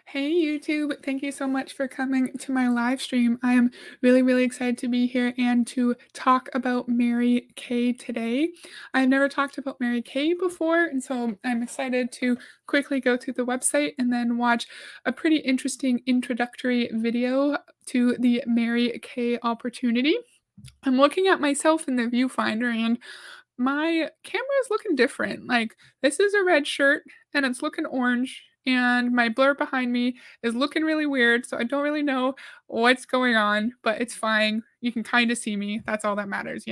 Hey YouTube, thank you so much for coming to my live stream. I am really excited to be here and to talk about Mary Kay today. I've never talked about Mary Kay before, and so I'm excited to quickly go through the website and then watch a pretty interesting introductory video to the Mary Kay opportunity. I'm looking at myself in the viewfinder and my camera is looking different. Like, this is a red shirt and it's looking orange, and my blur behind me is looking really weird. So I don't really know what's going on, but it's fine. You can kind of see me. That's all that matters?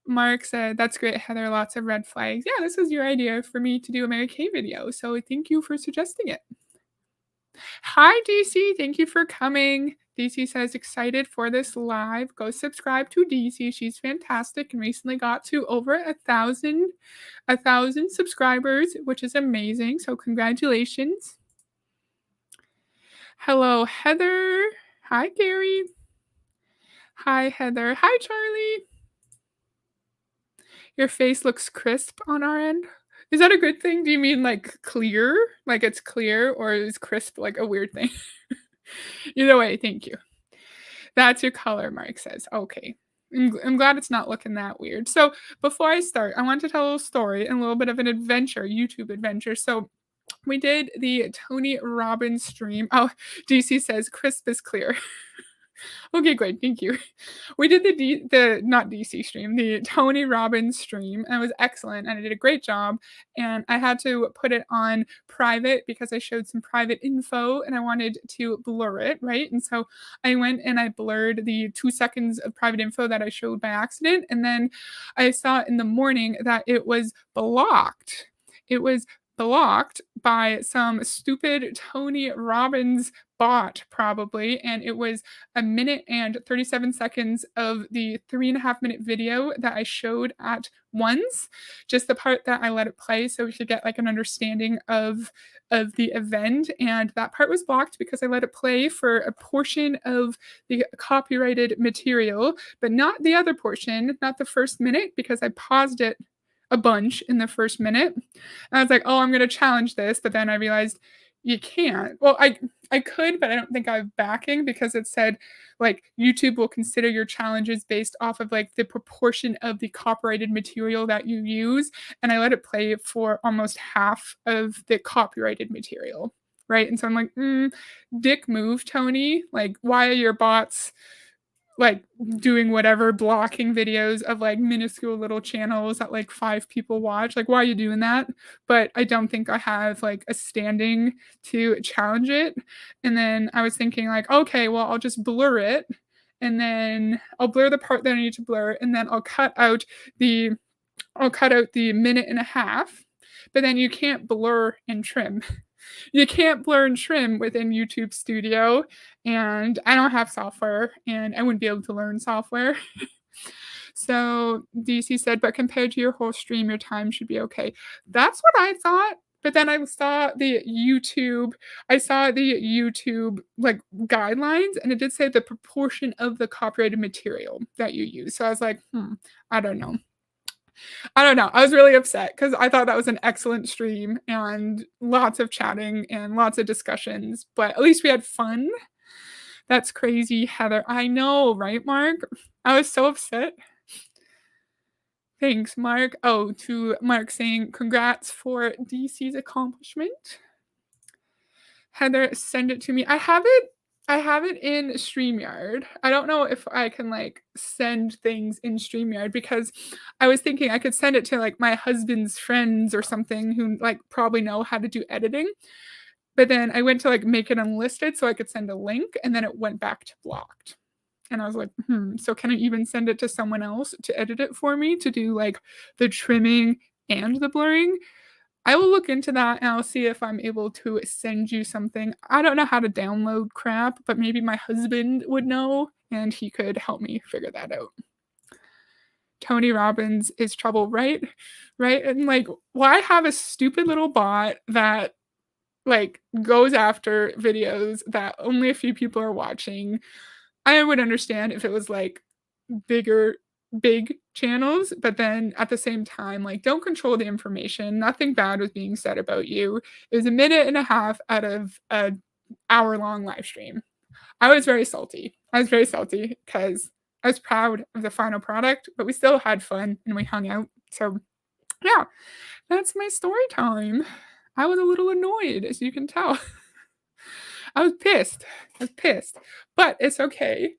Mark said, "That's great, Heather. Lots of red flags." Yeah, this was your idea for me to do a Mary Kay video. So thank you for suggesting it. Hi, DC. Thank you for coming. DC says, excited for this live. Go subscribe to DC. She's fantastic and recently got to over a thousand subscribers, which is amazing. So congratulations. Hello, Heather. Hi, Gary. Hi, Heather. Hi, Charlie. Your face looks crisp on our end. Is that a good thing? Do you mean like clear? Like it's clear, or is crisp like a weird thing? Either way, thank you. That's your color, Mark says. Okay. I'm glad it's not looking that weird. So before I start, I want to tell a little story and a little bit of an adventure, YouTube adventure. So we did the Tony Robbins stream. Oh, DC says crisp is clear. Okay, great. Thank you. We did the not DC stream, the Tony Robbins stream, and it was excellent, and I did a great job. And I had to put it on private because I showed some private info, and I wanted to blur it, right? And so I went and I blurred the 2 seconds of private info that I showed by accident, and then I saw in the morning that it was blocked. It was blocked by some stupid Tony Robbins bot, probably, and it was a minute and 37 seconds of the 3.5 minute video that I showed at once, just the part that I let it play so we could get like an understanding of the event. And that part was blocked because I let it play for a portion of the copyrighted material, but not the other portion, not the first minute, because I paused it a bunch in the first minute. And I was like, oh, I'm going to challenge this. But then I realized you can't. Well, I could, but I don't think I have backing because it said like YouTube will consider your challenges based off of like the proportion of the copyrighted material that you use. And I let it play for almost half of the copyrighted material. Right. And so I'm like, dick move, Tony. Like, why are your bots like doing whatever, blocking videos of like minuscule little channels that like 5 people watch? Like, why are you doing that? But I don't think I have like a standing to challenge it. And then I was thinking like, okay, well, I'll just blur it, and then I'll blur the part that I need to blur, and then I'll cut out the minute and a half. But then you can't blur and trim. You can't blur and trim within YouTube Studio, and I don't have software, and I wouldn't be able to learn software. So DC said, but compared to your whole stream, your time should be okay. That's what I thought. But then I saw the YouTube like guidelines, and it did say the proportion of the copyrighted material that you use. So I was like, I don't know. I don't know. I was really upset because I thought that was an excellent stream and lots of chatting and lots of discussions, but at least we had fun. That's crazy, Heather. I know, right, Mark? I was so upset. Thanks, Mark. Oh, to Mark saying congrats for DC's accomplishment. Heather, send it to me. I have it in StreamYard. I don't know if I can like send things in StreamYard because I was thinking I could send it to like my husband's friends or something who like probably know how to do editing. But then I went to like make it unlisted so I could send a link, and then it went back to blocked. And I was like, so can I even send it to someone else to edit it for me to do like the trimming and the blurring? I will look into that and I'll see if I'm able to send you something. I don't know how to download crap, but maybe my husband would know and he could help me figure that out. Tony Robbins is trouble, right? Right? And like, why have a stupid little bot that like goes after videos that only a few people are watching? I would understand if it was like bigger big channels, but then at the same time, like, don't control the information. Nothing bad was being said about you. It was a minute and a half out of a hour-long live stream. I was very salty. I was very salty because I was proud of the final product, but we still had fun and we hung out. So, yeah, that's my story time. I was a little annoyed, as you can tell. I was pissed. I was pissed, but it's okay.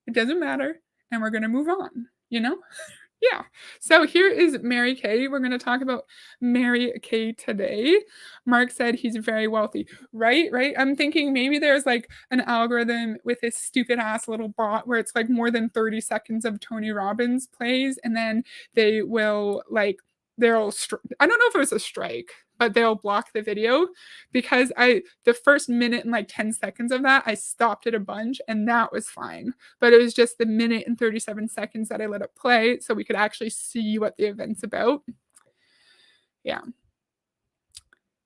It doesn't matter, and we're gonna move on, you know? Yeah. So here is Mary Kay. We're gonna talk about Mary Kay today. Mark said he's very wealthy. Right, right? I'm thinking maybe there's, like, an algorithm with this stupid ass little bot where it's, like, more than 30 seconds of Tony Robbins plays, and then they will, like, I don't know if it was a strike, but they'll block the video because the first minute and, like, 10 seconds of that, I stopped it a bunch, and that was fine. But it was just the minute and 37 seconds that I let it play so we could actually see what the event's about. Yeah.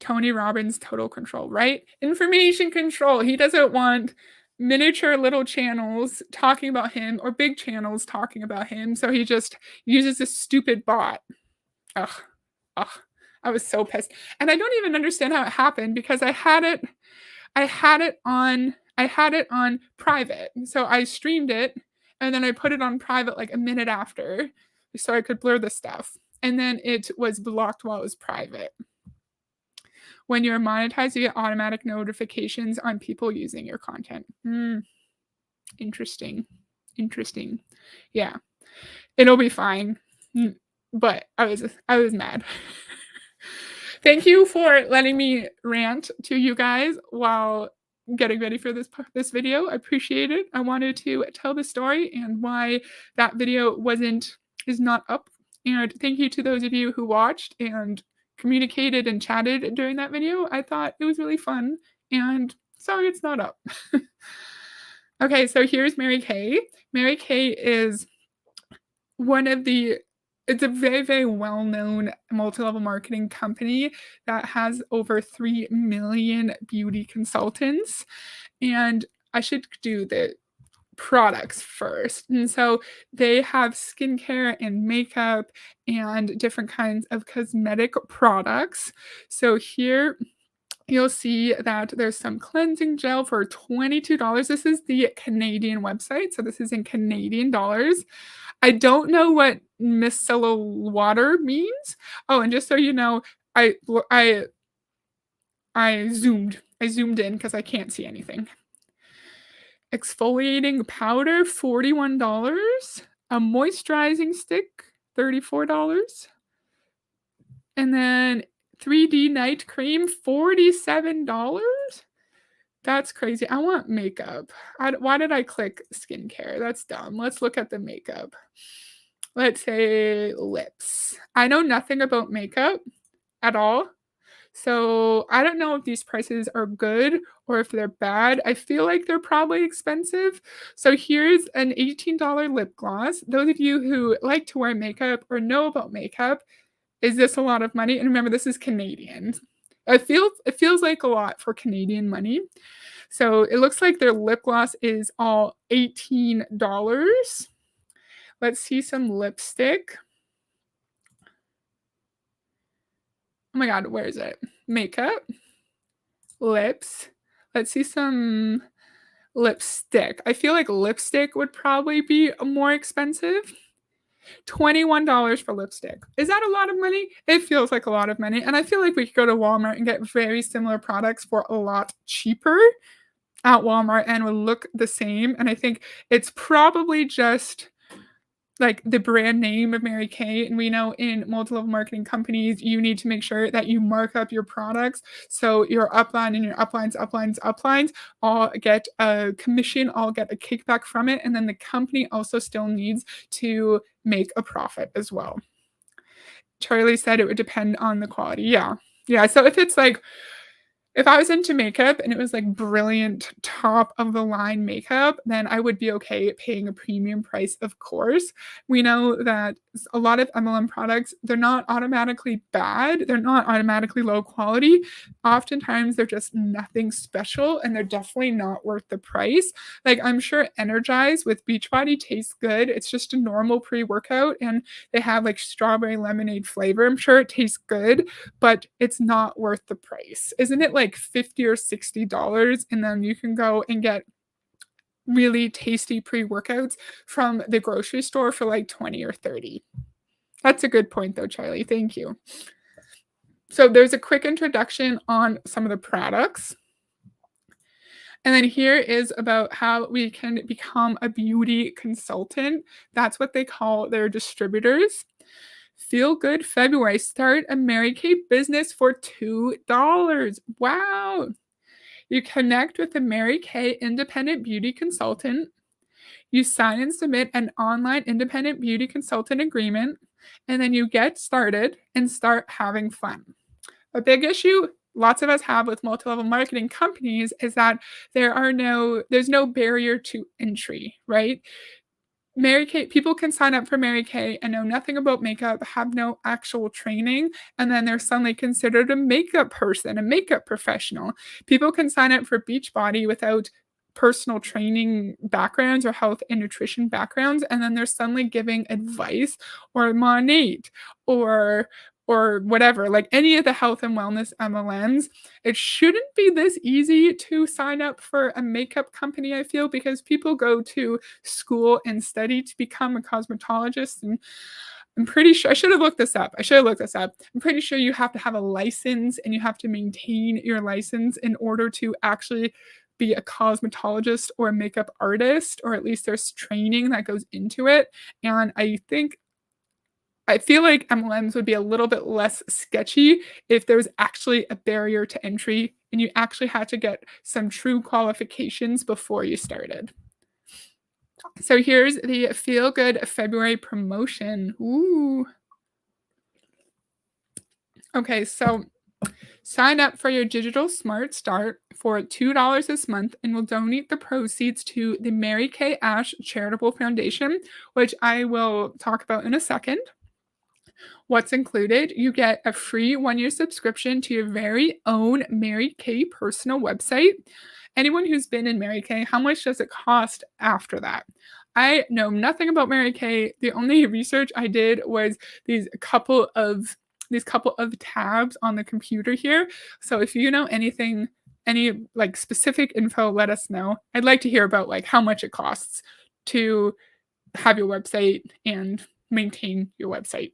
Tony Robbins, total control, right? Information control. He doesn't want miniature little channels talking about him or big channels talking about him, so he just uses this stupid bot. Ugh. Ugh. I was so pissed. And I don't even understand how it happened because I had it on private. So I streamed it and then I put it on private like a minute after so I could blur the stuff. And then it was blocked while it was private. When you're monetized, you get automatic notifications on people using your content. Interesting. Interesting. Yeah. It'll be fine. But I was mad. Thank you for letting me rant to you guys while getting ready for this video. I appreciate it. I wanted to tell the story and why that video is not up. And thank you to those of you who watched and communicated and chatted during that video. I thought it was really fun. And sorry it's not up. Okay, so here's Mary Kay. Mary Kay is it's a very, very well-known multi-level marketing company that has over 3 million beauty consultants, and I should do the products first. And so they have skincare and makeup and different kinds of cosmetic products. So here you'll see that there's some cleansing gel for $22. This is the Canadian website, so this is in Canadian dollars. I don't know what micellar water means. Oh, and just so you know, I zoomed in because I can't see anything. Exfoliating powder, $41. A moisturizing stick, $34. And then 3D night cream, $47. That's crazy. I want makeup. Why did I click skincare? That's dumb. Let's look at the makeup. Let's say lips. I know nothing about makeup at all. So I don't know if these prices are good or if they're bad. I feel like they're probably expensive. So here's an $18 lip gloss. Those of you who like to wear makeup or know about makeup, is this a lot of money? And remember, this is Canadian. It feels like a lot for Canadian money. So it looks like their lip gloss is all $18. Let's see some lipstick. Oh my god, where is it? Makeup. Lips. Let's see some lipstick. I feel like lipstick would probably be more expensive. $21 for lipstick. Is that a lot of money? It feels like a lot of money. And I feel like we could go to Walmart and get very similar products for a lot cheaper at Walmart and would look the same. And I think it's probably just like the brand name of Mary Kay. And we know in multi-level marketing companies, you need to make sure that you mark up your products. So your upline and your uplines all get a commission, all get a kickback from it. And then the company also still needs to make a profit as well. Charlie said it would depend on the quality. Yeah. Yeah. So if it's like If I was into makeup and it was, like, brilliant, top of the line makeup, then I would be okay paying a premium price, of course. We know that a lot of MLM products, they're not automatically bad, they're not automatically low quality. Oftentimes, they're just nothing special, and they're definitely not worth the price. Like, I'm sure Energize with Beachbody tastes good, it's just a normal pre-workout, and they have, like, strawberry lemonade flavor. I'm sure it tastes good, but it's not worth the price. Isn't it like 50 or $60? And then you can go and get really tasty pre-workouts from the grocery store for like 20 or 30. That's a good point though, Charlie. Thank you. So there's a quick introduction on some of the products. And then here is about how we can become a beauty consultant. That's what they call their distributors. Feel Good February. Start a Mary Kay business for $2. Wow. You connect with a Mary Kay independent beauty consultant. You sign and submit an online independent beauty consultant agreement, and then you get started and start having fun. A big issue lots of us have with multi-level marketing companies is that there's no barrier to entry, right? Mary Kay people can sign up for Mary Kay and know nothing about makeup, have no actual training, and then they're suddenly considered a makeup person, a makeup professional. People can sign up for Beachbody without personal training backgrounds or health and nutrition backgrounds, and then they're suddenly giving advice or Monat or whatever, like any of the health and wellness MLMs. It shouldn't be this easy to sign up for a makeup company, I feel, because people go to school and study to become a cosmetologist. And I'm pretty sure I should have looked this up. I'm pretty sure you have to have a license and you have to maintain your license in order to actually be a cosmetologist or a makeup artist, or at least there's training that goes into it. And I feel like MLMs would be a little bit less sketchy if there was actually a barrier to entry and you actually had to get some true qualifications before you started. So here's the Feel Good February promotion. Ooh. Okay, so sign up for your digital smart start for $2 this month and we'll donate the proceeds to the Mary Kay Ash Charitable Foundation, which I will talk about in a second. What's included? You get a free 1-year subscription to your very own Mary Kay personal website. Anyone who's been in Mary Kay, how much does it cost after that? I know nothing about Mary Kay. The only research I did was these couple of tabs on the computer here. So if you know anything, any like specific info, let us know. I'd like to hear about like how much it costs to have your website and maintain your website.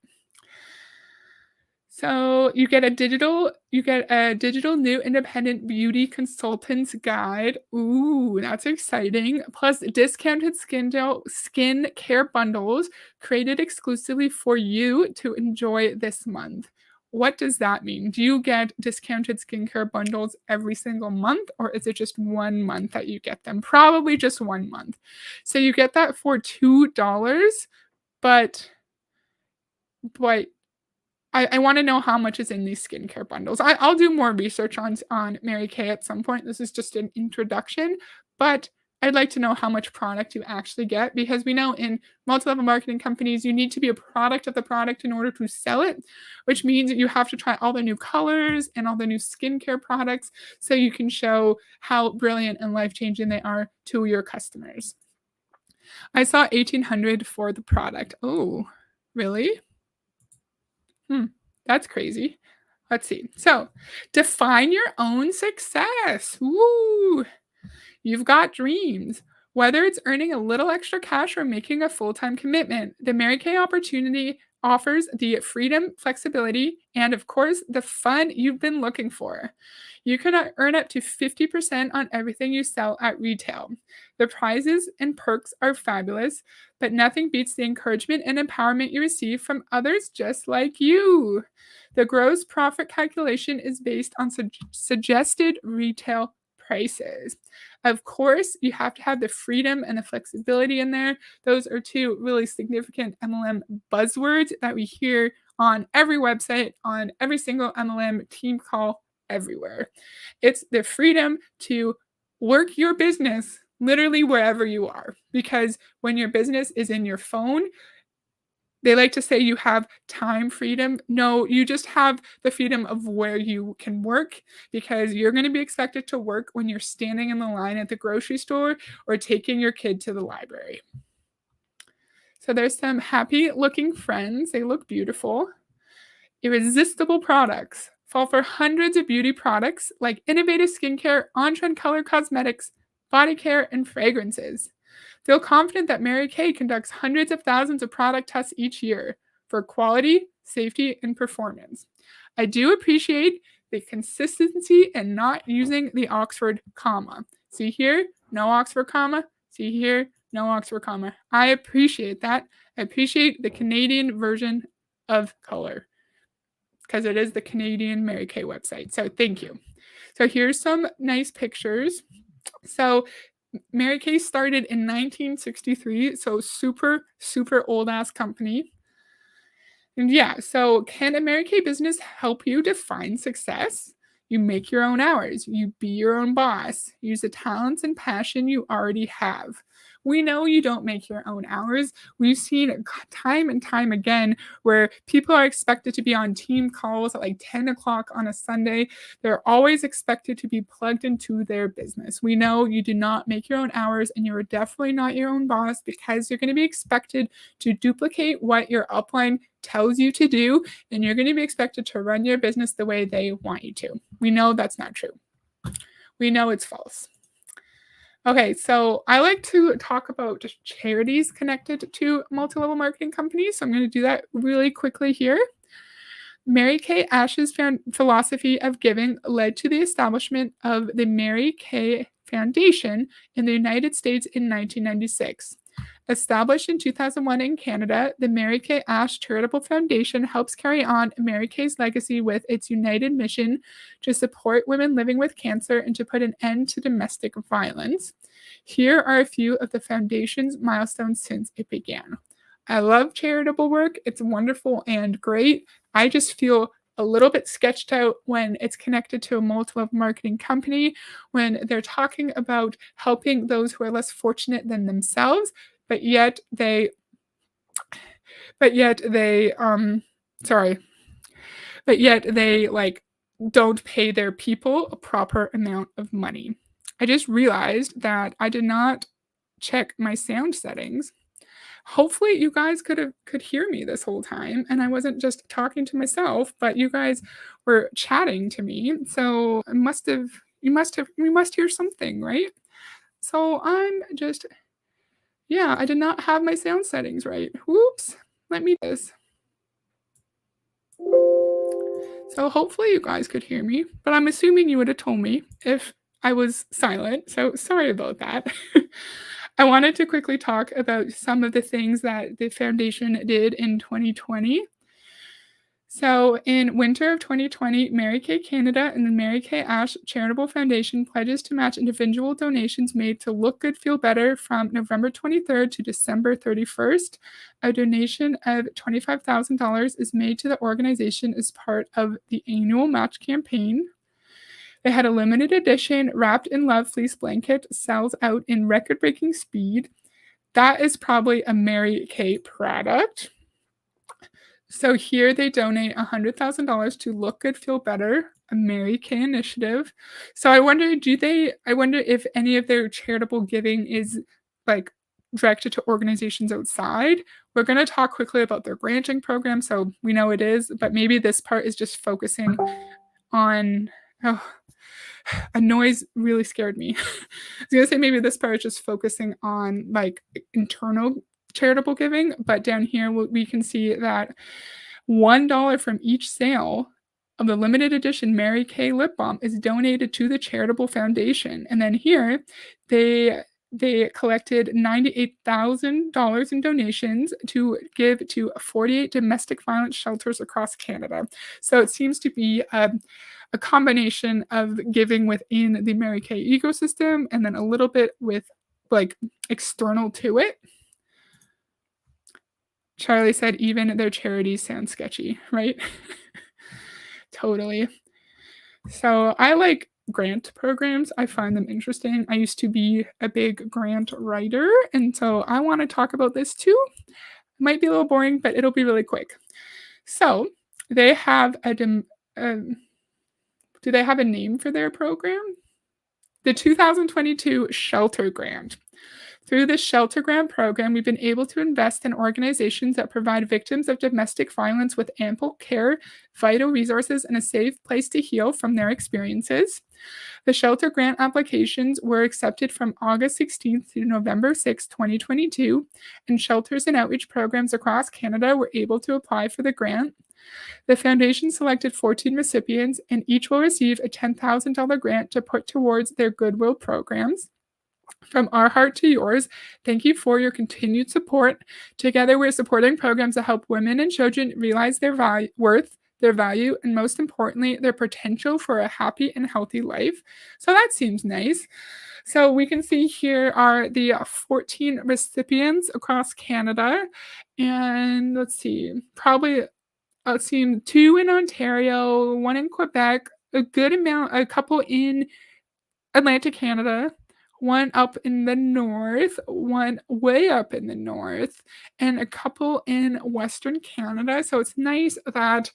So you get a digital new independent beauty consultant's guide. Ooh, that's exciting. Plus discounted skin care bundles created exclusively for you to enjoy this month. What does that mean? Do you get discounted skincare bundles every single month, or is it just 1 month that you get them? Probably just 1 month. So you get that for $2, but but I want to know how much is in these skincare bundles. I'll do more research on Mary Kay at some point. This is just an introduction, but I'd like to know how much product you actually get because we know in multi-level marketing companies, you need to be a product of the product in order to sell it, which means that you have to try all the new colors and all the new skincare products so you can show how brilliant and life-changing they are to your customers. I saw 1800 for the product. Oh, really? That's crazy. Let's see. So, define your own success. Woo! You've got dreams. Whether it's earning a little extra cash or making a full-time commitment, the Mary Kay opportunity offers the freedom, flexibility, and of course, the fun you've been looking for. You can earn up to 50% on everything you sell at retail. The prizes and perks are fabulous, but nothing beats the encouragement and empowerment you receive from others just like you. The gross profit calculation is based on suggested retail prices. Of course, you have to have the freedom and the flexibility in there. Those are two really significant MLM buzzwords that we hear on every website, on every single MLM team call everywhere. It's the freedom to work your business literally wherever you are. Because when your business is in your phone, they like to say you have time freedom. No, you just have the freedom of where you can work because you're going to be expected to work when you're standing in the line at the grocery store or taking your kid to the library. So there's some happy looking friends. They look beautiful. Irresistible products fall for hundreds of beauty products like innovative skincare, on-trend color cosmetics, body care, and fragrances. Feel confident that Mary Kay conducts hundreds of thousands of product tests each year for quality, safety, and performance. I do appreciate the consistency and not using the Oxford comma. See here, no Oxford comma. See here, no Oxford comma. I appreciate that. I appreciate the Canadian version of color because it is the Canadian Mary Kay website. So thank you. So here's some nice pictures. So Mary Kay started in 1963, so super, super old ass company. And yeah, so can a Mary Kay business help you define success? You make your own hours, you be your own boss, use the talents and passion you already have. We know you don't make your own hours. We've seen time and time again where people are expected to be on team calls at like 10 o'clock on a Sunday. They're always expected to be plugged into their business. We know you do not make your own hours and you're definitely not your own boss because you're going to be expected to duplicate what your upline tells you to do, and you're going to be expected to run your business the way they want you to. We know that's not true. We know it's false. Okay, so I like to talk about just charities connected to multi-level marketing companies. So I'm going to do that really quickly here. Mary Kay Ash's philosophy of giving led to the establishment of the Mary Kay Foundation in the United States in 1996. Established in 2001 in Canada, the Mary Kay Ash Charitable Foundation helps carry on Mary Kay's legacy with its united mission to support women living with cancer and to put an end to domestic violence. Here are a few of the foundation's milestones since it began. I love charitable work. It's wonderful and great. I just feel a little bit sketched out when it's connected to a multi-level marketing company, when they're talking about helping those who are less fortunate than themselves, but yet they like don't pay their people a proper amount of money. I just realized that I did not check my sound settings. Hopefully you guys could hear me this whole time and I wasn't just talking to myself, but you guys were chatting to me. So you must hear something, right? So I did not have my sound settings right. Whoops. Let me do this. So hopefully you guys could hear me, but I'm assuming you would have told me if I was silent. So sorry about that. I wanted to quickly talk about some of the things that the foundation did in 2020. So, in winter of 2020, Mary Kay Canada and the Mary Kay Ash Charitable Foundation pledges to match individual donations made to Look Good, Feel Better from November 23rd to December 31st. A donation of $25,000 is made to the organization as part of the annual match campaign. They had a limited edition wrapped in love fleece blanket, sells out in record-breaking speed. That is probably a Mary Kay product. So here they donate $100,000 to Look Good, Feel Better, a Mary Kay initiative. So I wonder if any of their charitable giving is like directed to organizations outside. We're going to talk quickly about their granting program, so we know it is, but maybe this part is just focusing on a noise really scared me. I was going to say maybe this part is just focusing on like internal charitable giving, but down here we can see that $1 from each sale of the limited edition Mary Kay lip balm is donated to the charitable foundation. And then here they collected $98,000 in donations to give to 48 domestic violence shelters across Canada. So it seems to be a combination of giving within the Mary Kay ecosystem and then a little bit with like external to it. Charlie said even their charities sound sketchy, right? Totally. So I like grant programs. I find them interesting. I used to be a big grant writer, and so I want to talk about this too. Might be a little boring, but it'll be really quick. So they have um, do they have a name for their program? The 2022 Shelter Grant. Through this Shelter Grant program, we've been able to invest in organizations that provide victims of domestic violence with ample care, vital resources, and a safe place to heal from their experiences. The Shelter Grant applications were accepted from August 16th to November 6, 2022, and shelters and outreach programs across Canada were able to apply for the grant. The foundation selected 14 recipients, and each will receive a $10,000 grant to put towards their Goodwill programs. From our heart to yours, thank you for your continued support. Together, we're supporting programs that help women and children realize their worth, their value, and most importantly, their potential for a happy and healthy life. So that seems nice. So we can see here are the 14 recipients across Canada. And let's see, probably let's see, two in Ontario, one in Quebec, a good amount, a couple in Atlantic Canada, one up in the north, one way up in the north, and a couple in Western Canada. So it's nice that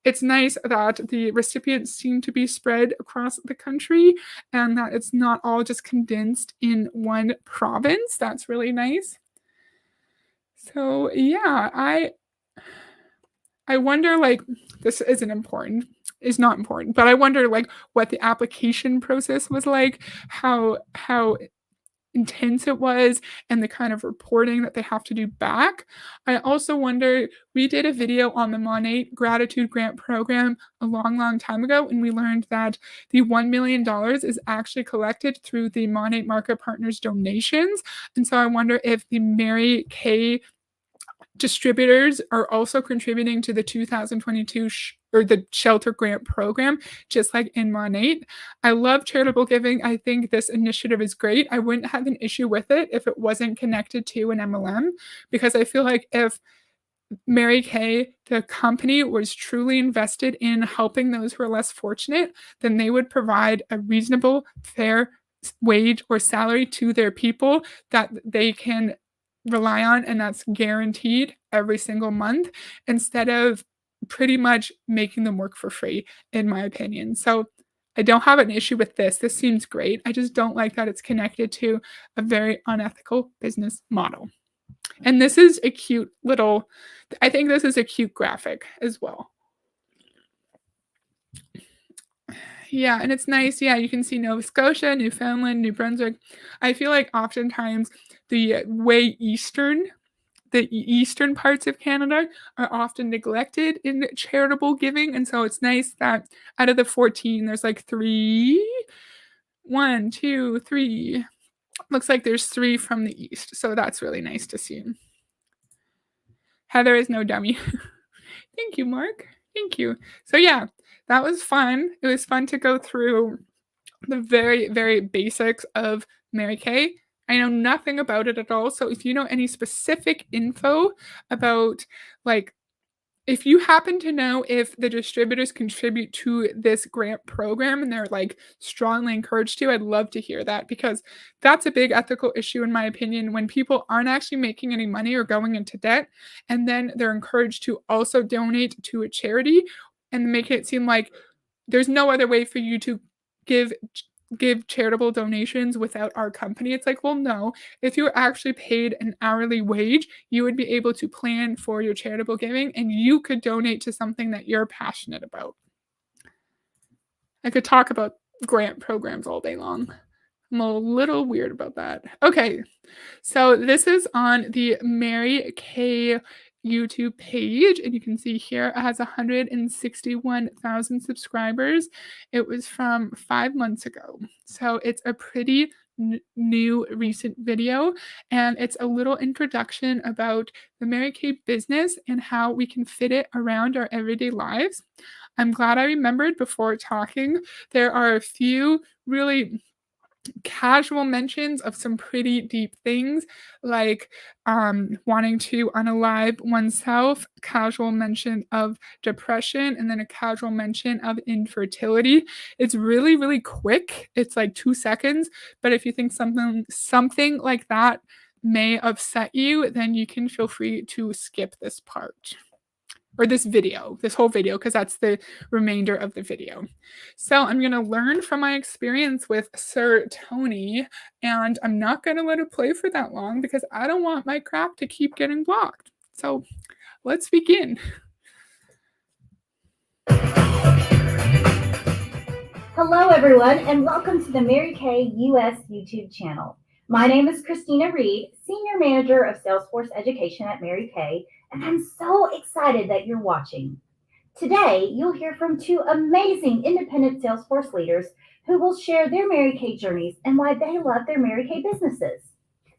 the recipients seem to be spread across the country and that it's not all just condensed in one province. That's really nice. So yeah, I wonder like this isn't important. Is not important, but I wonder like what the application process was like, how intense it was, and the kind of reporting that they have to do back. I also wonder we did a video on the Monate Gratitude Grant Program a long, long time ago, and we learned that the $1 million is actually collected through the Monate Market Partners donations. And so I wonder if the Mary Kay distributors are also contributing to the 2022 or the Shelter Grant Program, just like in Monate. I love charitable giving. I think this initiative is great. I wouldn't have an issue with it if it wasn't connected to an MLM, because I feel like if Mary Kay, the company, was truly invested in helping those who are less fortunate, then they would provide a reasonable, fair wage or salary to their people that they can rely on, and that's guaranteed every single month, instead of pretty much making them work for free, in my opinion. So I don't have an issue with this. This seems great. I just don't like that it's connected to a very unethical business model. And this is a cute little, I think this is a cute graphic as well. Yeah, and it's nice. Yeah, you can see Nova Scotia, Newfoundland, New Brunswick. I feel like oftentimes the way eastern parts of Canada are often neglected in charitable giving. And so it's nice that out of the 14, there's like three, one, two, three. Looks like there's three from the east. So that's really nice to see. Heather is no dummy. Thank you, Mark. Thank you. So yeah, that was fun. It was fun to go through the very, very basics of Mary Kay. I know nothing about it at all. So if you know any specific info about, like, if you happen to know if the distributors contribute to this grant program and they're like strongly encouraged to, I'd love to hear that, because that's a big ethical issue, in my opinion, when people aren't actually making any money or going into debt, and then they're encouraged to also donate to a charity and make it seem like there's no other way for you to give give charitable donations without our company. It's like, well, no, if you were actually paid an hourly wage, you would be able to plan for your charitable giving and you could donate to something that you're passionate about. I could talk about grant programs all day long. I'm a little weird about that. Okay, so this is on the Mary Kay YouTube page, and you can see here it has 161,000 subscribers. It was from 5 months ago. So it's a pretty new recent video, and it's a little introduction about the Mary Kay business and how we can fit it around our everyday lives. I'm glad I remembered before talking. There are a few really casual mentions of some pretty deep things like wanting to unalive oneself, casual mention of depression, and then a casual mention of infertility. It's really, really quick. It's like 2 seconds. But if you think something like that may upset you, then you can feel free to skip this part or this whole video, because that's the remainder of the video. So I'm going to learn from my experience with Sir Tony, and I'm not going to let it play for that long because I don't want my crap to keep getting blocked. So let's begin. Hello, everyone, and welcome to the Mary Kay US YouTube channel. My name is Christina Reed, Senior Manager of Salesforce Education at Mary Kay, and I'm so excited that you're watching. Today, you'll hear from two amazing independent Salesforce leaders who will share their Mary Kay journeys and why they love their Mary Kay businesses.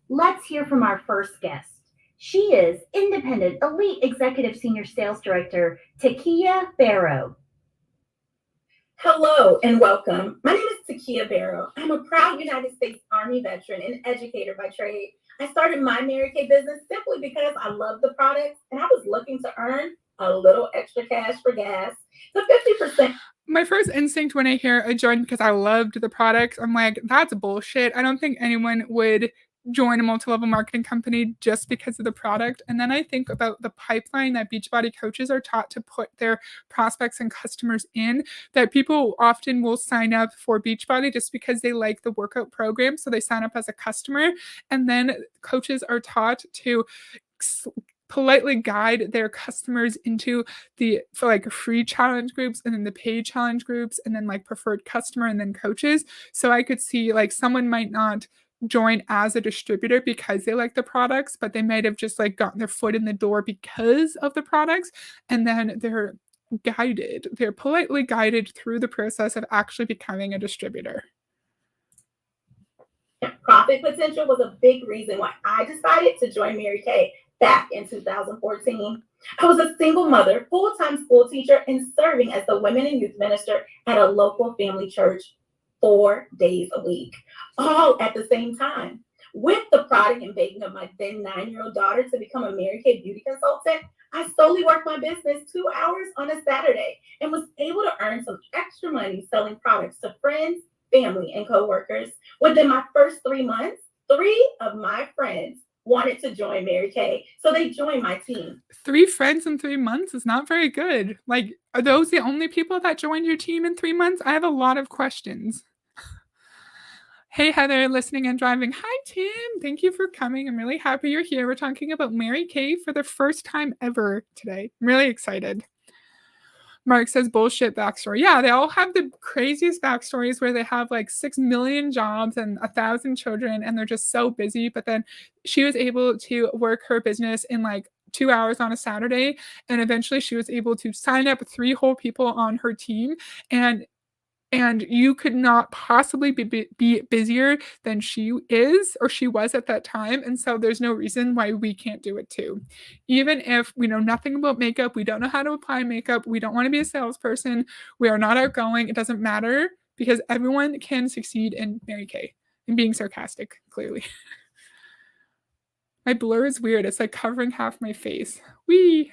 Let's hear from our first guest. She is Independent Elite Executive Senior Sales Director, Takia Barrow. Hello and welcome. My name is Takia Barrow. I'm a proud United States Army veteran and educator by trade. I started my Mary Kay business simply because I love the products and I was looking to earn a little extra cash for gas. The 50%. My first instinct when I hear I joined because I loved the products, I'm like, that's bullshit. I don't think anyone would join a multi-level marketing company just because of the product. And then I think about the pipeline that Beachbody coaches are taught to put their prospects and customers in, that people often will sign up for Beachbody just because they like the workout program. So they sign up as a customer. And then coaches are taught to politely guide their customers into for like free challenge groups and then the paid challenge groups and then like preferred customer and then coaches. So I could see like someone might not join as a distributor because they like the products, but they might have just like gotten their foot in the door because of the products, and then they're politely guided through the process of actually becoming a distributor. Profit potential was a big reason why I decided to join Mary Kay back in 2014. I was a single mother, full-time school teacher, and serving as the women and youth minister at a local family church 4 days a week, all at the same time. With the prodding and begging of my then 9-year-old daughter to become a Mary Kay beauty consultant, I slowly worked my business 2 hours on a Saturday and was able to earn some extra money selling products to friends, family, and coworkers. Within my first 3 months, 3 of my friends wanted to join Mary Kay, so they joined my team. 3 friends in 3 months is not very good. Like, are those the only people that joined your team in 3 months? I have a lot of questions. Hey, Heather, listening and driving. Hi, Tim. Thank you for coming. I'm really happy you're here. We're talking about Mary Kay for the first time ever today. I'm really excited. Mark says bullshit backstory. Yeah, they all have the craziest backstories where they have like 6 million jobs and 1,000 children and they're just so busy. But then she was able to work her business in like 2 hours on a Saturday. And eventually she was able to sign up 3 whole people on her team. And you could not possibly be busier than she is or she was at that time, and so there's no reason why we can't do it too. Even if we know nothing about makeup, we don't know how to apply makeup, we don't wanna be a salesperson, we are not outgoing, it doesn't matter because everyone can succeed in Mary Kay. I'm being sarcastic, clearly. My blur is weird, it's like covering half my face. Whee!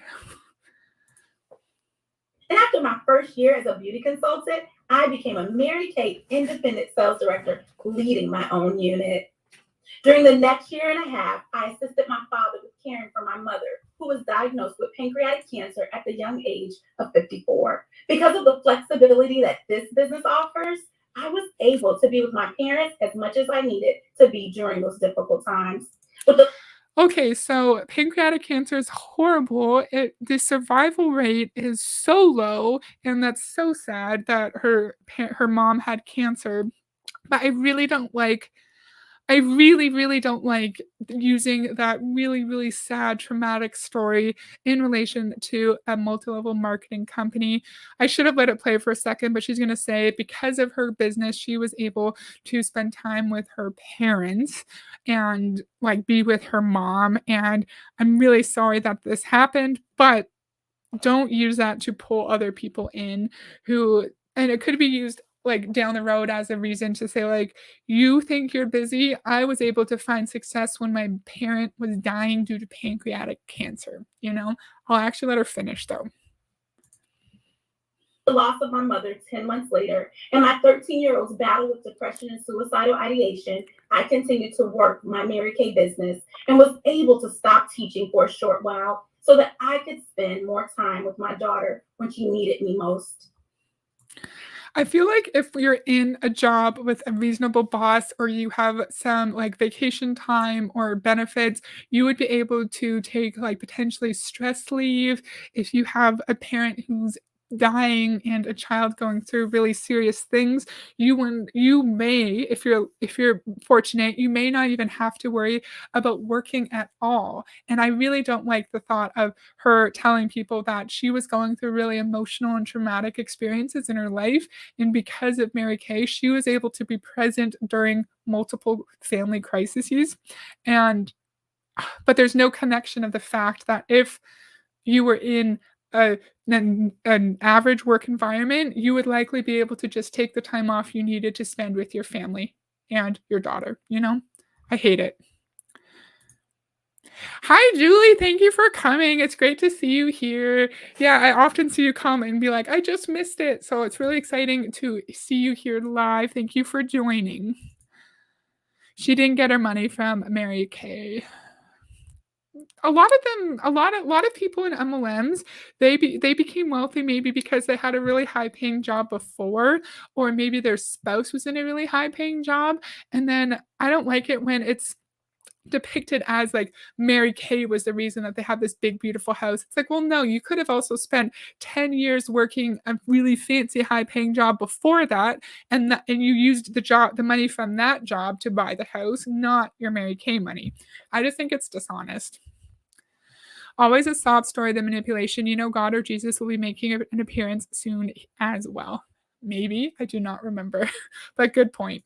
And after my first year as a beauty consultant, I became a Mary Kay independent sales director, leading my own unit. During the next year and a half, I assisted my father with caring for my mother, who was diagnosed with pancreatic cancer at the young age of 54. Because of the flexibility that this business offers, I was able to be with my parents as much as I needed to be during those difficult times. Okay, so pancreatic cancer is horrible. The survival rate is so low, and that's so sad that her mom had cancer. But I really, really don't like using that really, really sad, traumatic story in relation to a multi-level marketing company. I should have let it play for a second, but she's gonna say because of her business, she was able to spend time with her parents and like be with her mom. And I'm really sorry that this happened, but don't use that to pull other people in who and it could be used like down the road as a reason to say like, you think you're busy. I was able to find success when my parent was dying due to pancreatic cancer, you know? I'll actually let her finish though. The loss of my mother 10 months later, and my 13-year-old's battle with depression and suicidal ideation, I continued to work my Mary Kay business and was able to stop teaching for a short while so that I could spend more time with my daughter when she needed me most. I feel like if you're in a job with a reasonable boss or you have some like vacation time or benefits, you would be able to take like potentially stress leave. If you have a parent who's dying and a child going through really serious things, you may, if you're fortunate, you may not even have to worry about working at all. And I really don't like the thought of her telling people that she was going through really emotional and traumatic experiences in her life, and because of Mary Kay, she was able to be present during multiple family crises. And but there's no connection of the fact that if you were in a, an average work environment, you would likely be able to just take the time off you needed to spend with your family and your daughter, you know? I hate it. Hi, Julie. Thank you for coming. It's great to see you here. Yeah, I often see you come and be like, I just missed it. So it's really exciting to see you here live. Thank you for joining. She didn't get her money from Mary Kay. A lot of them, a lot of people in MLMs, they became wealthy maybe because they had a really high paying job before, or maybe their spouse was in a really high paying job. And then I don't like it when it's depicted as like Mary Kay was the reason that they have this big beautiful house. It's like, well, no, you could have also spent 10 years working a really fancy high paying job before that, and you used the money from that job to buy the house, not your Mary Kay money. I just think it's dishonest. Always a sob story, the manipulation. You know, God or Jesus will be making an appearance soon as well. Maybe. I do not remember. But good point.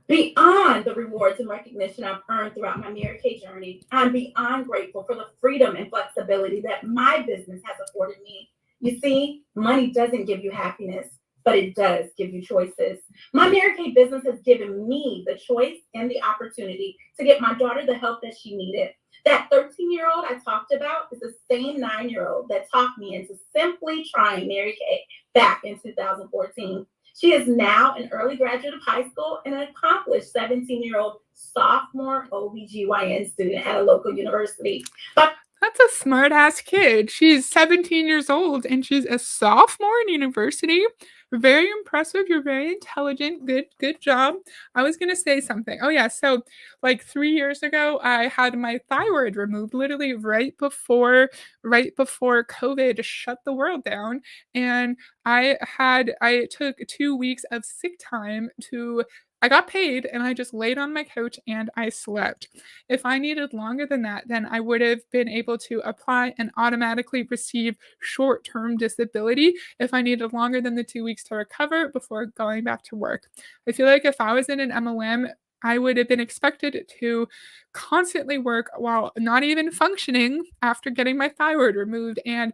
Beyond the rewards and recognition I've earned throughout my Mary Kay journey, I'm beyond grateful for the freedom and flexibility that my business has afforded me. You see, money doesn't give you happiness, but it does give you choices. My Mary Kay business has given me the choice and the opportunity to get my daughter the help that she needed. That 13-year-old I talked about is the same 9-year-old that talked me into simply trying Mary Kay back in 2014. She is now an early graduate of high school and an accomplished 17-year-old sophomore OBGYN student at a local university. But That's a smart ass kid. She's 17 years old and she's a sophomore in university. Very impressive. You're very intelligent. Good job. I was gonna say something. Oh yeah, so like 3 years ago, I had my thyroid removed literally right before COVID shut the world down. And I took 2 weeks of sick time to I got paid and I just laid on my couch and I slept. If I needed longer than that, then I would have been able to apply and automatically receive short term disability if I needed longer than the 2 weeks to recover before going back to work. I feel like if I was in an MLM, I would have been expected to constantly work while not even functioning after getting my thyroid removed. And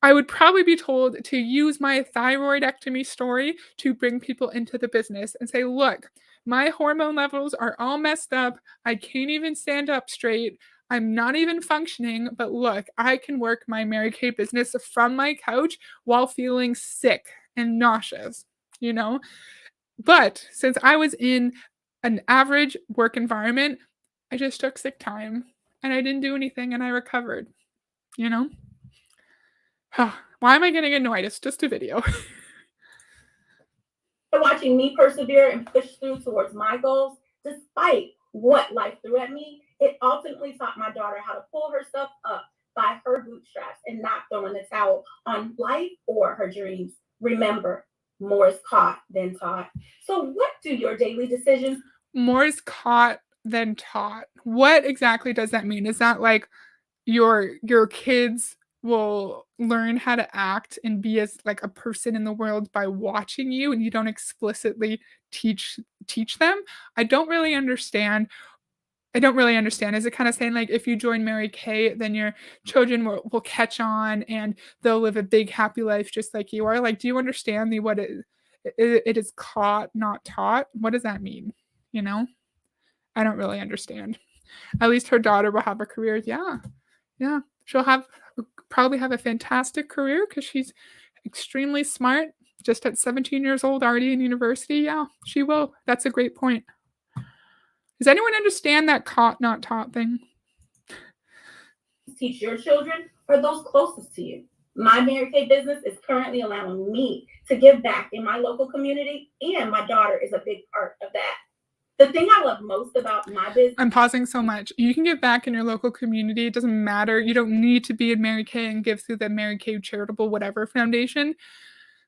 I would probably be told to use my thyroidectomy story to bring people into the business and say, look, my hormone levels are all messed up. I can't even stand up straight. I'm not even functioning, but look, I can work my Mary Kay business from my couch while feeling sick and nauseous, you know? But since I was in an average work environment, I just took sick time and I didn't do anything and I recovered, you know? Why am I getting annoyed? It's just a video. watching me persevere and push through towards my goals, despite what life threw at me, it ultimately taught my daughter how to pull herself up by her bootstraps and not throw in the towel on life or her dreams. Remember, more is caught than taught. So, what do your daily decisions More is caught than taught. What exactly does that mean? Is that like your kids will learn how to act and be as like a person in the world by watching you and you don't explicitly teach them? I don't really understand I don't really understand. Is it kinda saying, like, if you join Mary Kay, then your children will catch on and they'll live a big happy life just like you are? Like, do you understand the what it is caught, not taught? What does that mean? You know? I don't really understand. At least her daughter will have a career. Yeah, yeah. She'll have probably have a fantastic career because she's extremely smart, just at 17 years old, already in university. Yeah, she will. That's a great point. Does anyone understand that caught, not taught thing? Teach your children or those closest to you. My Mary Kay business is currently allowing me to give back in my local community, and my daughter is a big part of that. The thing I love most about my business. I'm pausing so much. You can give back in your local community. It doesn't matter. You don't need to be in Mary Kay and give through the Mary Kay Charitable Whatever Foundation.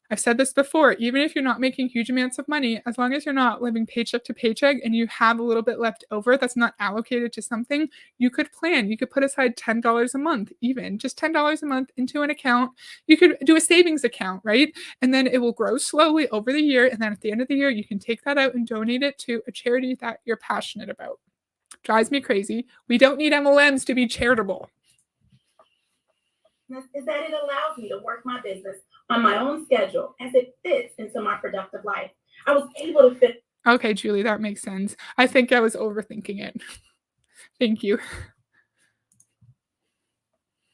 I've said this before, even if you're not making huge amounts of money, as long as you're not living paycheck to paycheck and you have a little bit left over that's not allocated to something, you could plan. You could put aside $10 a month, even just $10 a month into an account. You could do a savings account, right? And then it will grow slowly over the year. And then at the end of the year, you can take that out and donate it to a charity that you're passionate about. Drives me crazy. We don't need MLMs to be charitable. Is that it allows me to work my business on my own schedule as it fits into my productive life. I was able to fit. Okay, Julie, that makes sense. I think I was overthinking it. Thank you.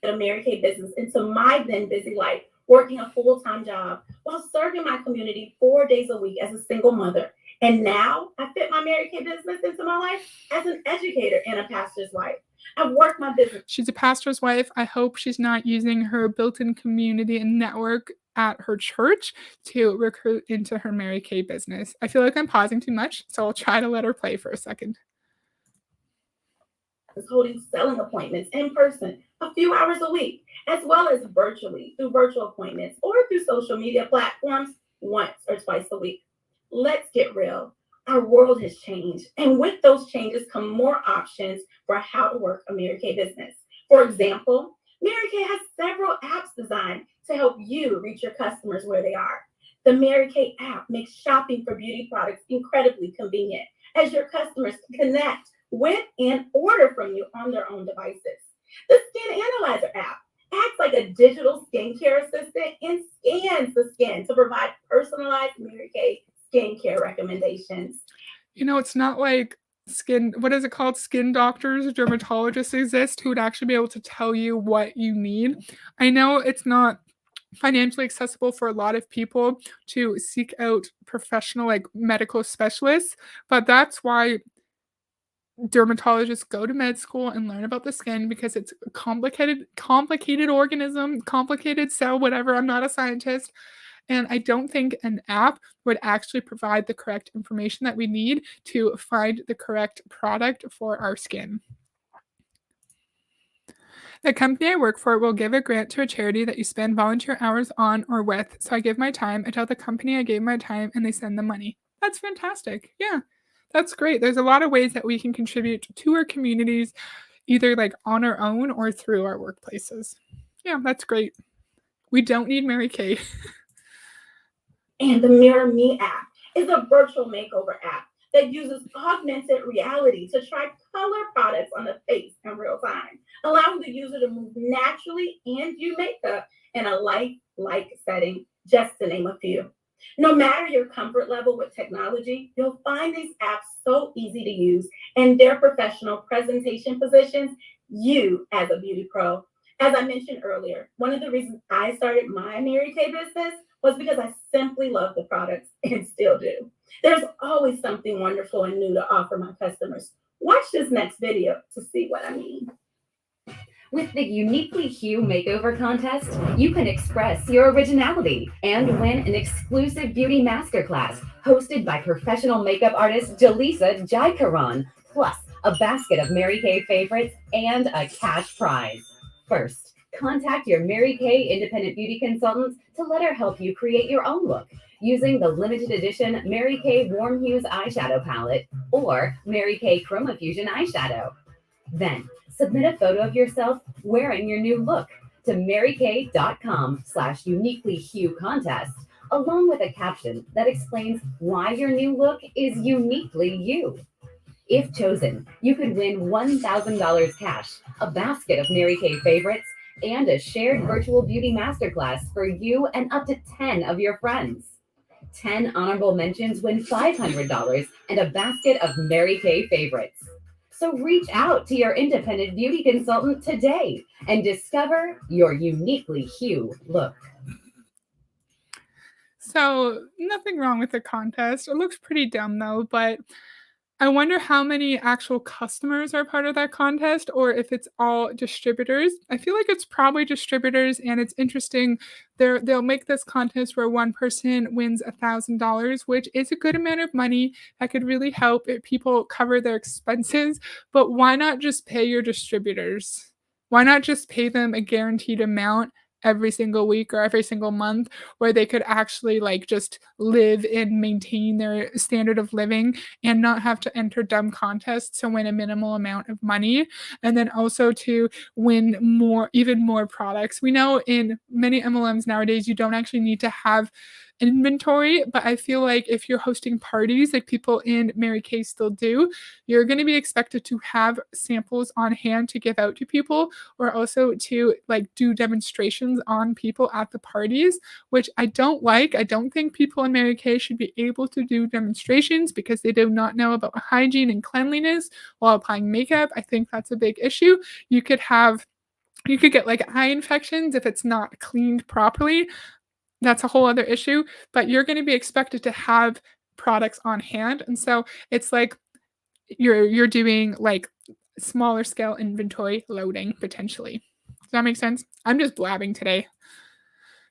A Mary Kay business into my then busy life, working a full-time job while serving my community 4 days a week as a single mother. And now I fit my Mary Kay business into my life as an educator and a pastor's wife. I've worked my business. She's a pastor's wife. I hope she's not using her built-in community and network at her church to recruit into her Mary Kay business. I feel like I'm pausing too much, so I'll try to let her play for a second. Holding selling appointments in person a few hours a week, as well as virtually through virtual appointments or through social media platforms once or twice a week. Let's get real. Our world has changed, and with those changes come more options for how to work a Mary Kay business. For example, Mary Kay has several apps designed to help you reach your customers where they are. The Mary Kay app makes shopping for beauty products incredibly convenient, as your customers can connect with and order from you on their own devices. The Skin Analyzer app acts like a digital skincare assistant and scans the skin to provide personalized Mary Kay skincare recommendations. You know, it's not like what is it called? Skin doctors, dermatologists exist who would actually be able to tell you what you need. I know it's not financially accessible for a lot of people to seek out professional, like medical specialists, but that's why dermatologists go to med school and learn about the skin because it's a complicated organism, complicated cell, whatever. I'm not a scientist. And I don't think an app would actually provide the correct information that we need to find the correct product for our skin. The company I work for will give a grant to a charity that you spend volunteer hours on or with. So I give my time, I tell the company I gave my time, and they send the money. That's fantastic. Yeah, that's great. There's a lot of ways that we can contribute to our communities, either like on our own or through our workplaces. Yeah, that's great. We don't need Mary Kay. And the Mirror Me app is a virtual makeover app that uses augmented reality to try color products on the face in real time, allowing the user to move naturally and view makeup in a lifelike setting, just to name a few. No matter your comfort level with technology, you'll find these apps so easy to use, and their professional presentation positions you as a beauty pro. As I mentioned earlier, one of the reasons I started my Mary Kay business was because I simply love the products and still do. There's always something wonderful and new to offer my customers. Watch this next video to see what I mean. With the Uniquely Hue Makeover Contest, you can express your originality and win an exclusive beauty masterclass hosted by professional makeup artist Jaleesa Jaikaran, plus a basket of Mary Kay favorites and a cash prize. First, contact your Mary Kay independent beauty consultant to let her help you create your own look using the limited edition Mary Kay Warm Hues eyeshadow palette or Mary Kay Chroma Fusion eyeshadow. Then, submit a photo of yourself wearing your new look to marykay.com/uniquelyhue contest, along with a caption that explains why your new look is uniquely you. If chosen, you could win $1,000 cash, a basket of Mary Kay favorites, and a shared virtual beauty masterclass for you and up to 10 of your friends. 10 honorable mentions win $500 and a basket of Mary Kay favorites. So reach out to your independent beauty consultant today and discover your uniquely Hue look. So, nothing wrong with the contest. It looks pretty dumb though, but I wonder how many actual customers are part of that contest or if it's all distributors. I feel like it's probably distributors and it's interesting. They'll make this contest where one person wins $1,000, which is a good amount of money that could really help if people cover their expenses. But why not just pay your distributors? Why not just pay them a guaranteed amount every single week or every single month where they could actually like just live and maintain their standard of living and not have to enter dumb contests to win a minimal amount of money and then also to win more even more products. We know in many MLMs nowadays you don't actually need to have inventory, but I feel like if you're hosting parties like people in Mary Kay still do, you're going to be expected to have samples on hand to give out to people or also to like do demonstrations on people at the parties, which I don't like. I don't think people in Mary Kay should be able to do demonstrations because they do not know about hygiene and cleanliness while applying makeup. I think that's a big issue. You could get like eye infections if it's not cleaned properly. That's a whole other issue, but you're going to be expected to have products on hand. And so it's like you're doing like smaller scale inventory loading potentially. Does that make sense? I'm just blabbing today.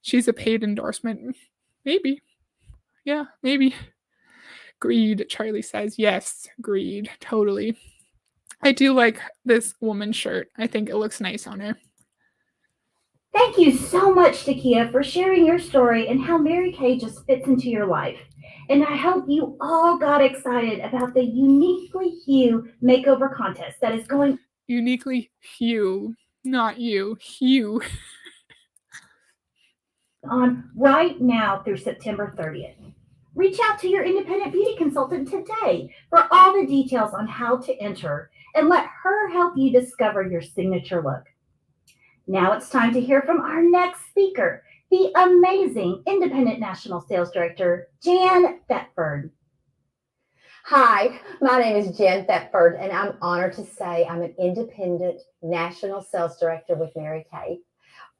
She's a paid endorsement. Maybe. Yeah, maybe. Greed, Charlie says. Yes, greed. Totally. I do like this woman's shirt. I think it looks nice on her. Thank you so much, Takia, for sharing your story and how Mary Kay just fits into your life. And I hope you all got excited about the Uniquely Hue makeover contest that is going Uniquely Hue, not you. Hue. on right now through September 30th. Reach out to your independent beauty consultant today for all the details on how to enter and let her help you discover your signature look. Now it's time to hear from our next speaker, the amazing Independent National Sales Director, Jan Thetford. Hi, my name is Jen Thetford, and I'm honored to say I'm an Independent National Sales Director with Mary Kay.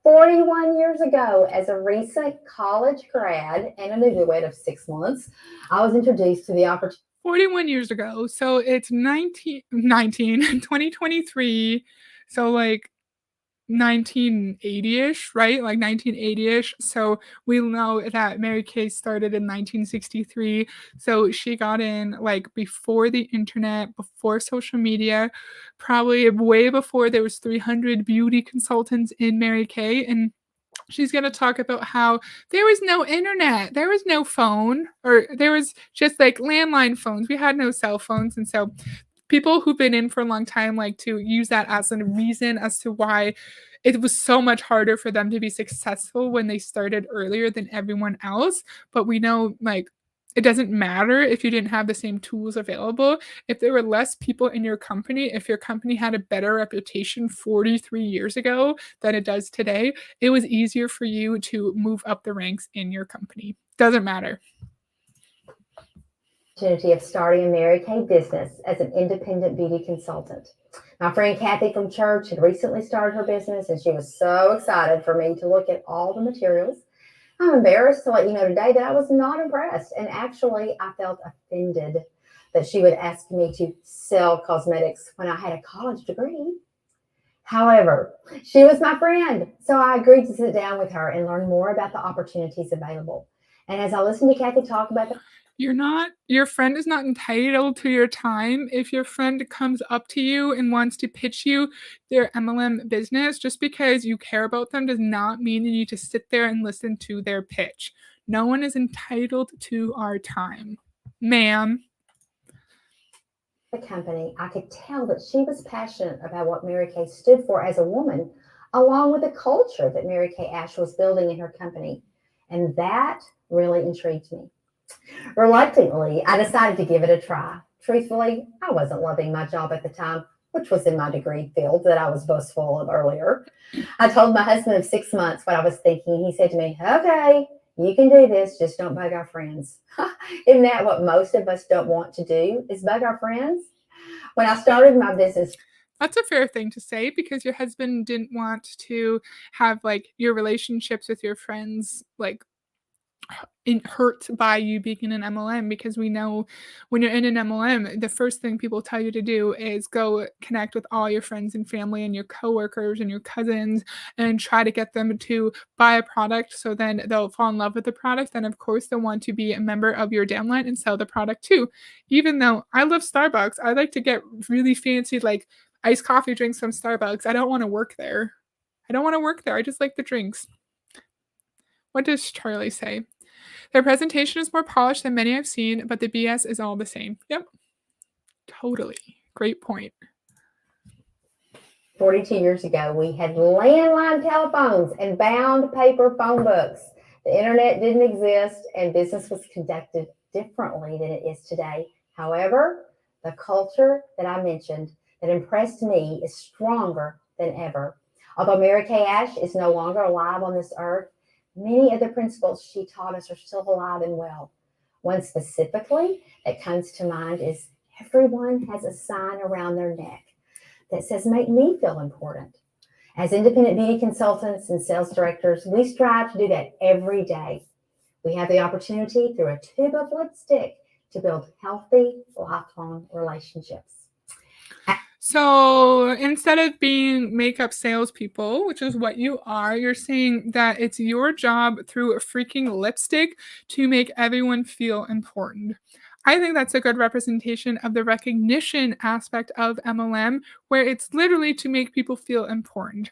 41 years ago, as a recent college grad and a newlywed of 6 months, I was introduced to the opportunity. 41 years ago. So it's 2023. So like 1980-ish, right? Like 1980-ish. So we know that Mary Kay started in 1963. So she got in like before the internet, before social media, probably way before there was 300 beauty consultants in Mary Kay. And she's going to talk about how there was no internet, there was no phone, or there was just like landline phones. We had no cell phones. And so people who've been in for a long time like to use that as a reason as to why it was so much harder for them to be successful when they started earlier than everyone else. But we know like it doesn't matter if you didn't have the same tools available. If there were less people in your company, if your company had a better reputation 43 years ago than it does today, it was easier for you to move up the ranks in your company. Doesn't matter. Opportunity of starting a Mary Kay business as an independent beauty consultant. My friend Kathy from church had recently started her business, and she was so excited for me to look at all the materials. I'm embarrassed to let you know today that I was not impressed, and actually I felt offended that she would ask me to sell cosmetics when I had a college degree. However, she was my friend, so I agreed to sit down with her and learn more about the opportunities available. And as I listened to Kathy talk about Your friend is not entitled to your time. If your friend comes up to you and wants to pitch you their MLM business, just because you care about them does not mean you need to sit there and listen to their pitch. No one is entitled to our time. Ma'am. the company, I could tell that she was passionate about what Mary Kay stood for as a woman, along with the culture that Mary Kay Ash was building in her company. And that really intrigued me. Reluctantly, I decided to give it a try. Truthfully, I wasn't loving my job at the time, which was in my degree field that I was boastful of earlier. I told my husband of 6 months what I was thinking. He said to me, "Okay, you can do this, just don't bug our friends." Isn't that what most of us don't want to do, is bug our friends? When I started my business, That's a fair thing to say because your husband didn't want to have like your relationships with your friends like hurt by you being in an MLM, because we know when you're in an MLM, the first thing people tell you to do is go connect with all your friends and family and your coworkers and your cousins and try to get them to buy a product, so then they'll fall in love with the product. Then of course they'll want to be a member of your downline and sell the product too. Even though I love Starbucks, I like to get really fancy like iced coffee drinks from Starbucks. I don't want to work there. I don't want to work there. I just like the drinks. What does Charlie say? Their presentation is more polished than many I've seen, but the BS is all the same. Yep, totally. Great point. 42 years ago, we had landline telephones and bound paper phone books. The internet didn't exist and business was conducted differently than it is today. However, the culture that I mentioned that impressed me is stronger than ever. Although Mary Kay Ash is no longer alive on this earth, many of the principles she taught us are still alive and well. One specifically that comes to mind is everyone has a sign around their neck that says, "Make me feel important." As independent beauty consultants and sales directors, we strive to do that every day. We have the opportunity through a tube of lipstick to build healthy, lifelong relationships. So instead of being makeup salespeople, which is what you are, you're saying that it's your job through a freaking lipstick to make everyone feel important. I think that's a good representation of the recognition aspect of MLM, where it's literally to make people feel important.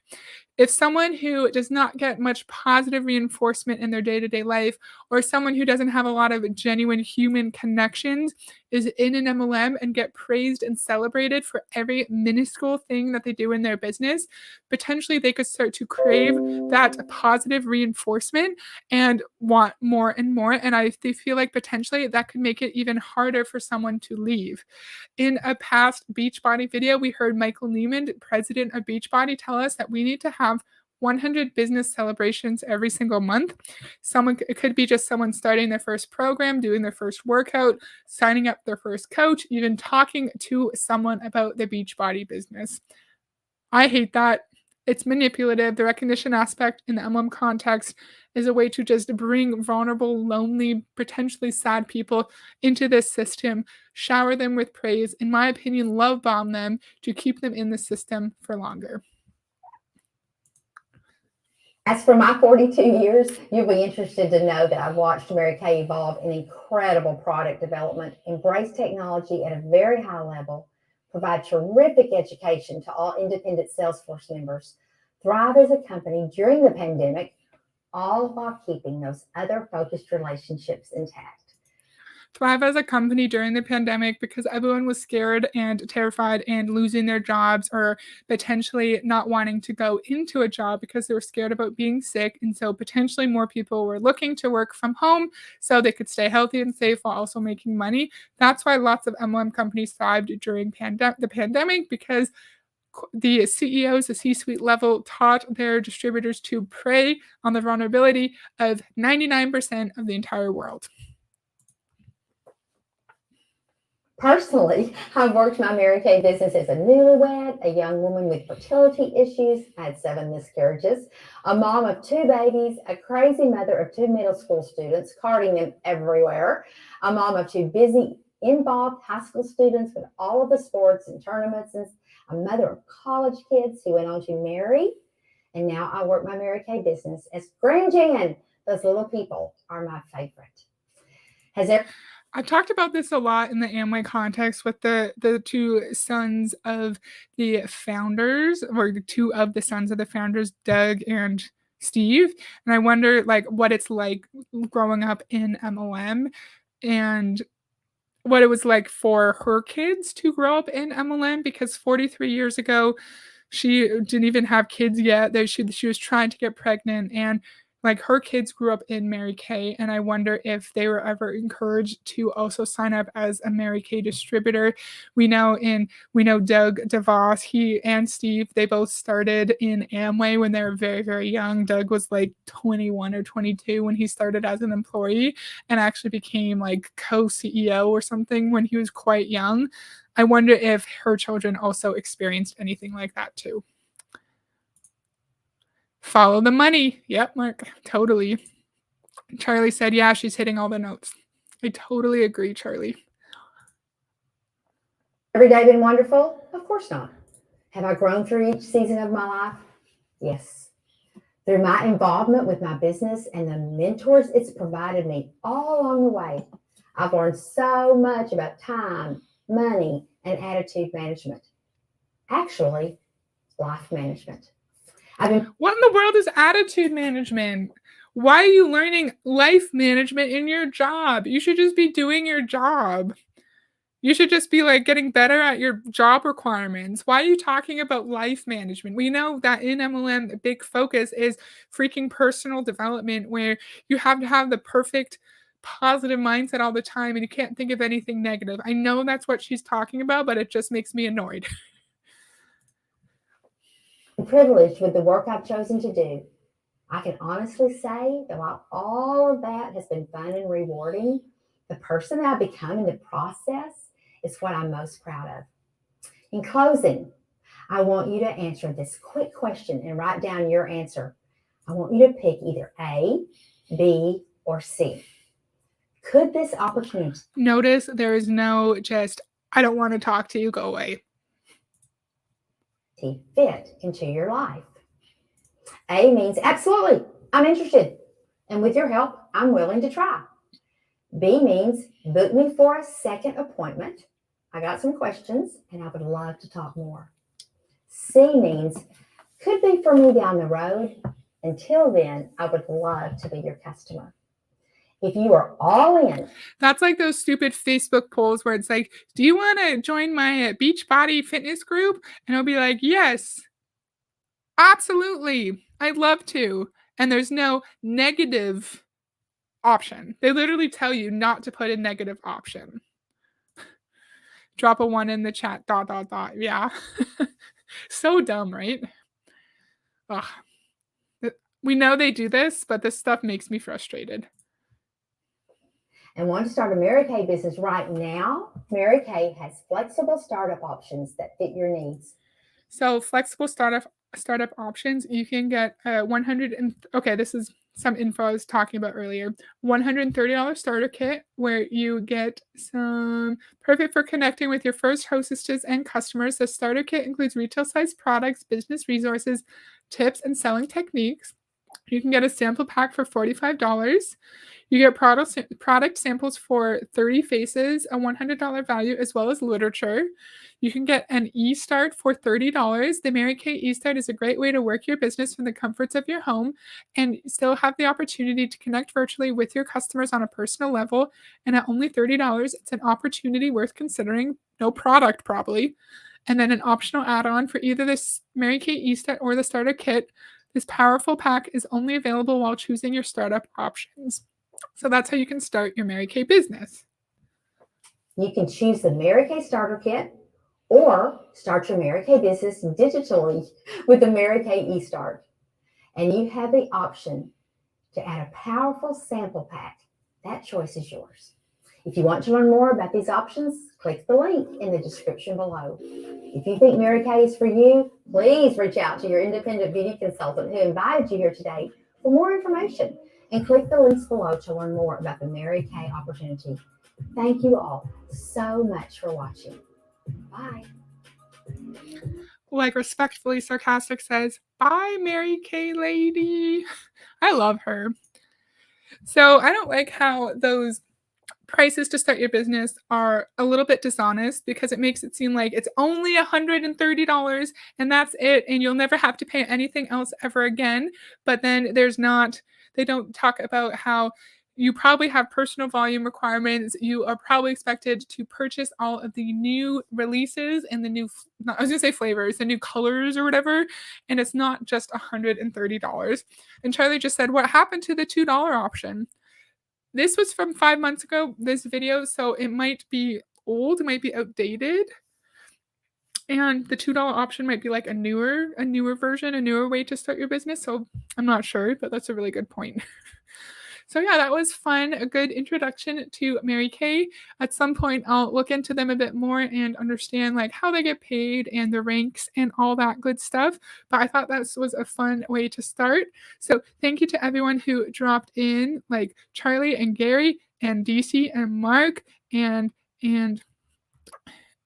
If someone who does not get much positive reinforcement in their day-to-day life, or someone who doesn't have a lot of genuine human connections, is in an MLM and get praised and celebrated for every minuscule thing that they do in their business, potentially they could start to crave that positive reinforcement and want more and more. And they feel like potentially that could make it even harder for someone to leave. In a past Beachbody video, we heard Michael Neiman, president of Beachbody, tell us that we need to have 100 business celebrations every single month. It could be just someone starting their first program, doing their first workout, signing up their first coach, even talking to someone about the Beachbody business. I hate that. It's manipulative. The recognition aspect in the MLM context is a way to just bring vulnerable, lonely, potentially sad people into this system, shower them with praise, in my opinion, love bomb them to keep them in the system for longer. As for my 42 years, you'll be interested to know that I've watched Mary Kay evolve in incredible product development, embrace technology at a very high level, provide terrific education to all independent Salesforce members, thrive as a company during the pandemic, all while keeping those other focused relationships intact. Thrive as a company during the pandemic because everyone was scared and terrified and losing their jobs, or potentially not wanting to go into a job because they were scared about being sick. And so potentially more people were looking to work from home so they could stay healthy and safe while also making money. That's why lots of MLM companies thrived during the pandemic, because the CEOs, the C-suite level, taught their distributors to prey on the vulnerability of 99% of the entire world. Personally, I've worked my Mary Kay business as a newlywed, a young woman with fertility issues. I had 7 miscarriages, a mom of 2 babies, a crazy mother of 2 middle school students, carting them everywhere, a mom of 2 busy, involved high school students with all of the sports and tournaments, and a mother of college kids who went on to marry. And now I work my Mary Kay business as Grand Jan. Those little people are my favorite. I've talked about this a lot in the Amway context with the 2 sons of the founders, or the 2 of the sons of the founders, Doug and Steve. And I wonder like what it's like growing up in MLM, and what it was like for her kids to grow up in MLM, because 43 years ago, she didn't even have kids yet. She was trying to get pregnant, and like her kids grew up in Mary Kay, and I wonder if they were ever encouraged to also sign up as a Mary Kay distributor. We know Doug DeVos, he and Steve, they both started in Amway when they were very, very young. Doug was like 21 or 22 when he started as an employee and actually became like co-CEO or something when he was quite young. I wonder if her children also experienced anything like that too. Follow the money. Yep, Mark, totally. Charlie said, yeah, she's hitting all the notes. I totally agree, Charlie. Every day been wonderful? Of course not. Have I grown through each season of my life? Yes. Through my involvement with my business and the mentors it's provided me all along the way, I've learned so much about time, money, and attitude management. Actually, life management. What in the world is attitude management? Why are you learning life management in your job? You should just be doing your job. You should just be like getting better at your job requirements. Why are you talking about life management? We know that in MLM, the big focus is freaking personal development, where you have to have the perfect positive mindset all the time and you can't think of anything negative. I know that's what she's talking about, but it just makes me annoyed. Privileged with the work I've chosen to do. I can honestly say that while all of that has been fun and rewarding, the person I've become in the process is what I'm most proud of. In closing, I want you to answer this quick question and write down your answer. I want you to pick either A, B, or C. Could this opportunity Notice there is no just, I don't want to talk to you, go away. fit into your life? A means absolutely, I'm interested. And with your help, I'm willing to try. B means book me for a second appointment. I got some questions and I would love to talk more. C means could be for me down the road. Until then, I would love to be your customer. If you are all in. That's like those stupid Facebook polls where it's like, do you want to join my Beachbody fitness group? And I'll be like, yes, absolutely. I'd love to. And there's no negative option. They literally tell you not to put a negative option. Drop a 1 in the chat, ... Yeah. So dumb, right? Ugh. We know they do this, but this stuff makes me frustrated. And want to start a Mary Kay business right now? Mary Kay has flexible startup options that fit your needs. So flexible startup options, you can get okay, this is some info I was talking about earlier. $130 starter kit where you get some perfect for connecting with your first hostesses and customers. The starter kit includes retail sized products, business resources, tips, and selling techniques. You can get a sample pack for $45. You get product samples for 30 faces, a $100 value, as well as literature. You can get an e-start for $30. The Mary Kay e-start is a great way to work your business from the comforts of your home and still have the opportunity to connect virtually with your customers on a personal level. And at only $30, it's an opportunity worth considering. No product, probably. And then an optional add-on for either this Mary Kay e-start or the starter kit. This powerful pack is only available while choosing your startup options. So that's how you can start your Mary Kay business. You can choose the Mary Kay starter kit or start your Mary Kay business digitally with the Mary Kay eStart. And you have the option to add a powerful sample pack. That choice is yours. If you want to learn more about these options, click the link in the description below. If you think Mary Kay is for you, please reach out to your independent beauty consultant who invited you here today for more information, and click the links below to learn more about the Mary Kay opportunity. Thank you all so much for watching. Bye. Like Respectfully Sarcastic says, bye, Mary Kay lady. I love her. So I don't like how those prices to start your business are a little bit dishonest because it makes it seem like it's only $130 and that's it, and you'll never have to pay anything else ever again. But then they don't talk about how You probably have personal volume requirements. You are probably expected to purchase all of the new releases and the new, I was gonna say flavors, the new colors or whatever. And it's not just $130. And Charlie just said, what happened to the $2 option? This was from 5 months ago, this video, so it might be old, it might be outdated. And the $2 option might be like a newer version, a newer way to start your business. So I'm not sure, but that's a really good point. So yeah, that was fun. A good introduction to Mary Kay. At some point, I'll look into them a bit more and understand like how they get paid and the ranks and all that good stuff. But I thought that was a fun way to start. So thank you to everyone who dropped in, like Charlie and Gary and DC and Mark and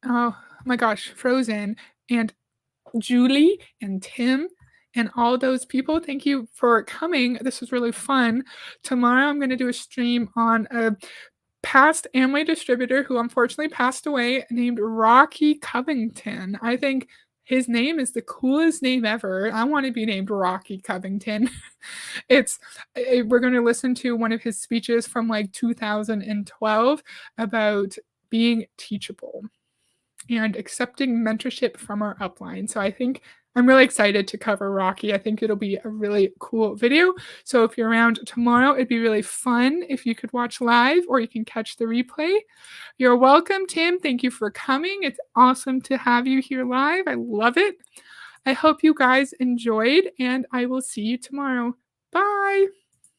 oh my gosh, Frozen and Julie and Tim and all those people. Thank you for coming. This was really fun. Tomorrow I'm going to do a stream on a past Amway distributor who unfortunately passed away named Rocky Covington. I think his name is the coolest name ever. I want to be named Rocky Covington. We're going to listen to one of his speeches from like 2012 about being teachable and accepting mentorship from our upline. So I think I'm really excited to cover Rocky. I think it'll be a really cool video. So if you're around tomorrow, it'd be really fun if you could watch live or you can catch the replay. You're welcome, Tim. Thank you for coming. It's awesome to have you here live. I love it. I hope you guys enjoyed, and I will see you tomorrow. Bye.